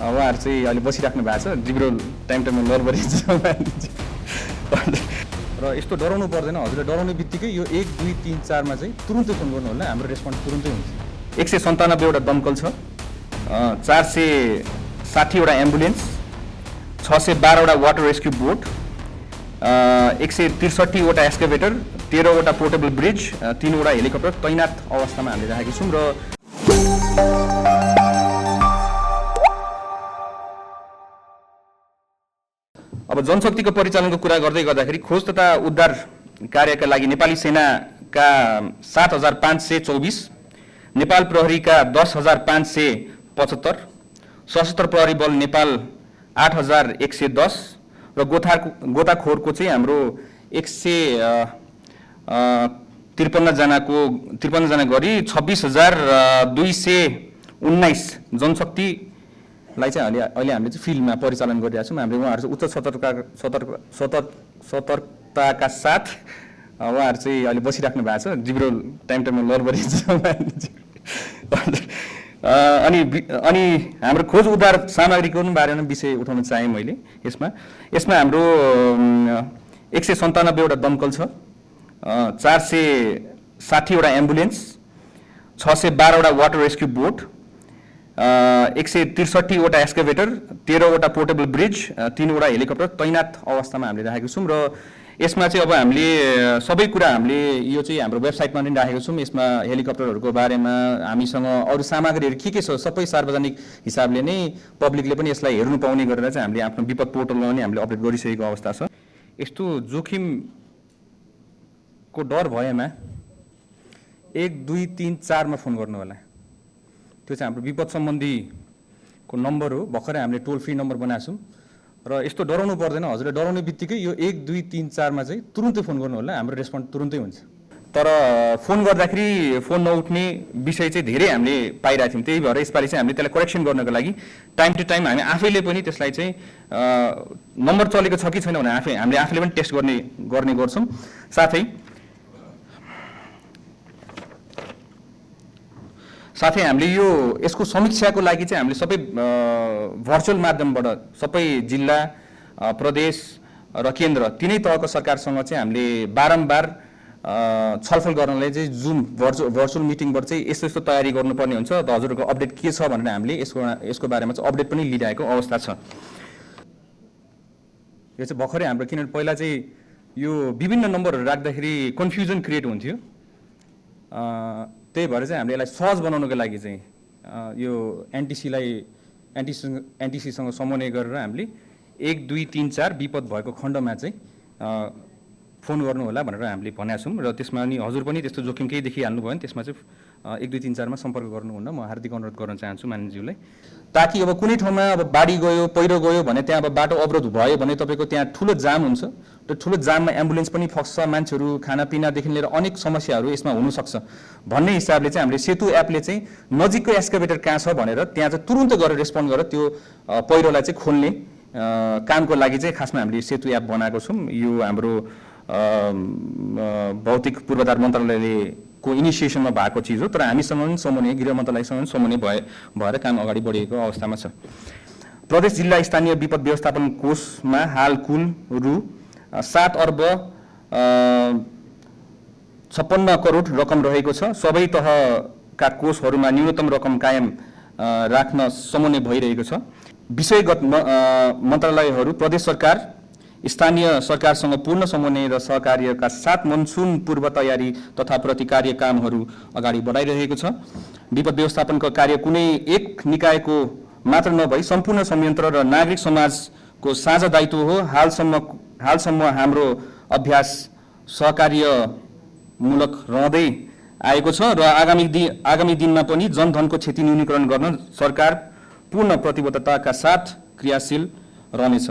उहाँहरू चाहिँ अहिले बसिराख्नु भएको छ जिब्रो टाइममा लरबरी र यस्तो डराउनु पर्दैन हजुरले डराउने बित्तिकै यो 1 2 3 4 मा चाहिँ तुरुन्तै फोन गर्नु होला हाम्रो रेस्पोन्स तुरुन्तै हुन्छ 197 वटा दमकल छ 460 वटा एम्बुलेन्स 612 वटा वाटर रेस्क्यू बोट 163 वटा एक्सकेभेटर 13 वटा पोर्टेबल ब्रिज 3 वटा हेलिकप्टर तैनात अवस्थामा हामीले राखेका छौं र अब जनशक्तिको परिचालनको कुरा गर्दै गर्दाखेरि खोज तथा उद्धार कार्यका लागि नेपाली सेनाका 7524 नेपाल प्रहरीका 10575 सशस्त्र प्रहरी बल नेपाल 8110 र गोताखोरको चाहिँ हाम्रो 153 जना गरी 26219 जनशक्तिलाई चाहिँ अहिले हामीले चाहिँ फिल्डमा परिचालन गरिरहेका छौँ। हामीले उहाँहरू चाहिँ उच्च सतर्कताका साथ उहाँहरू चाहिँ अहिले बसिराख्नु भएको छ जिब्रो टाइममा लरबरी अनि हाम्रो खोज उद्धार सामग्रीको बारेमा विषय उठाउन चाहे मैले यसमा हाम्रो 197 वटा दमकल छ 460 वटा एम्बुलेन्स 612 वटा वाटर रेस्क्यू बोट 163 वटा एक्सकेभेटर 13 वटा पोर्टेबल ब्रिज 3 वटा हेलिकप्टर तैनात अवस्थामा हामीले राखेका छौँ र यसमा चाहिँ अब हामीले सबै कुरा हामीले यो चाहिँ हाम्रो वेबसाइटमा पनि राखेका छौँ। यसमा हेलिकप्टरहरूको बारेमा हामीसँग अरू सामग्रीहरू के छ सबै सार्वजनिक हिसाबले नै पब्लिकले पनि यसलाई हेर्नु पाउने गरेर चाहिँ हामीले आफ्नो विपद पोर्टलमा पनि हामीले अपडेट गरिसकेको अवस्था छ। यस्तो जोखिमको डर भएमा 1 2 3 4 मा फोन गर्नु होला। त्यो चाहिँ हाम्रो विपद सम्बन्धीको नम्बर हो। भर्खरै हामीले टोल फ्री नम्बर बनाएको छौँ र यस्तो डराउनु पर्दैन हजुरले डराउने बित्तिकै यो 1 2 3 4 मा चाहिँ तुरुन्तै फोन गर्नु होला हाम्रो रेस्पोन्स तुरुन्तै हुन्छ। तर फोन गर्दाखेरि फोन नउठ्ने विषय चाहिँ धेरै हामीले पाइरहेको थियौँ। त्यही भएर यसपालि चाहिँ हामीले त्यसलाई करेक्सन गर्नको लागि टाइम टु टाइम हामी आफैले पनि त्यसलाई चाहिँ नम्बर चलेको छ कि छैन भने हामीले आफैले पनि टेस्ट गर्ने गर्छौँ। साथै हामीले यसको समीक्षाको लागि चाहिँ हामीले सबै भर्चुअल माध्यमबाट सबै जिल्ला प्रदेश र केन्द्र तीनै तहको सरकारसँग चाहिँ हामीले बारम्बार छलफल गर्नलाई चाहिँ जुम भर्चुअल मिटिङबाट चाहिँ यस्तो तयारी गर्नुपर्ने हुन्छ। त हजुरको अपडेट के छ भनेर हामीले यसको बारेमा चाहिँ अपडेट पनि लिइरहेको अवस्था छ। यो चाहिँ भर्खरै हाम्रो किनभने पहिला चाहिँ यो विभिन्न नम्बरहरू राख्दाखेरि कन्फ्युजन क्रिएट हुन्थ्यो। त्यही भएर चाहिँ हामीले यसलाई सहज बनाउनको लागि चाहिँ यो एनटिसीसँग समन्वय गरेर हामीले 1 2 3 4 विपद भएको खण्डमा चाहिँ फोन गर्नु होला भनेर हामीले भनेका छौँ र त्यसमा अनि हजुर पनि त्यस्तो जोखिम केही देखिहाल्नु भयो भने त्यसमा चाहिँ 1 2 3 4 मा सम्पर्क गर्नुहुन्न म हार्दिक अनुरोध गर्न चाहन्छु माननीयज्यूलाई। ताकि अब कुनै ठाउँमा अब बाढी गयो पहिरो गयो भने त्यहाँ अब बाटो अवरोध भयो भने तपाईँको त्यहाँ ठुलो जाम हुन्छ। त्यो ठुलो जाममा एम्बुलेन्स पनि फस्छ, मान्छेहरू खानापिनादेखि लिएर अनेक समस्याहरू यसमा हुनसक्छ भन्ने हिसाबले चाहिँ हामीले सेतु एपले चाहिँ नजिकको एक्सकेभेटर कहाँ छ भनेर त्यहाँ चाहिँ तुरुन्तै गरेर रेस्पोन्ड गरेर त्यो पहिरोलाई चाहिँ खोल्ने कामको लागि चाहिँ खासमा हामीले सेतु एप बनाएको छौँ। यो हाम्रो भौतिक पूर्वाधार मन्त्रालयले को इनिसिएसनमा भएको चिज हो। तर हामीसँग पनि समन्वय गृह मन्त्रालयसँग पनि समन्वय भएर काम अगाडि बढेको अवस्थामा छ। प्रदेश जिल्ला स्थानीय विपद व्यवस्थापन कोषमा हाल कुल रु 7 अर्ब 56 करोड रकम रहेको छ। सबै तहका कोषहरूमा न्यूनतम रकम कायम राख्न समन्वय भइरहेको छ। विषयगत मन्त्रालयहरू प्रदेश सरकार स्थानीय सरकारसँग पूर्ण समन्वय र सहकार्यका साथ मनसुन पूर्व तयारी तथा प्रतिकार्य कामहरू अगाडि बढाइरहेको छ। विपद व्यवस्थापनको कार्य कुनै एक निकायको मात्र नभई सम्पूर्ण संयन्त्र र नागरिक समाजको साझा दायित्व हो। हालसम्म हाम्रो अभ्यास सहकार्यमूलक रहँदै आएको छ र आगामी दिनमा पनि जनधनको क्षति न्यूनीकरण गर्न सरकार पूर्ण प्रतिबद्धताका साथ क्रियाशील रहनेछ।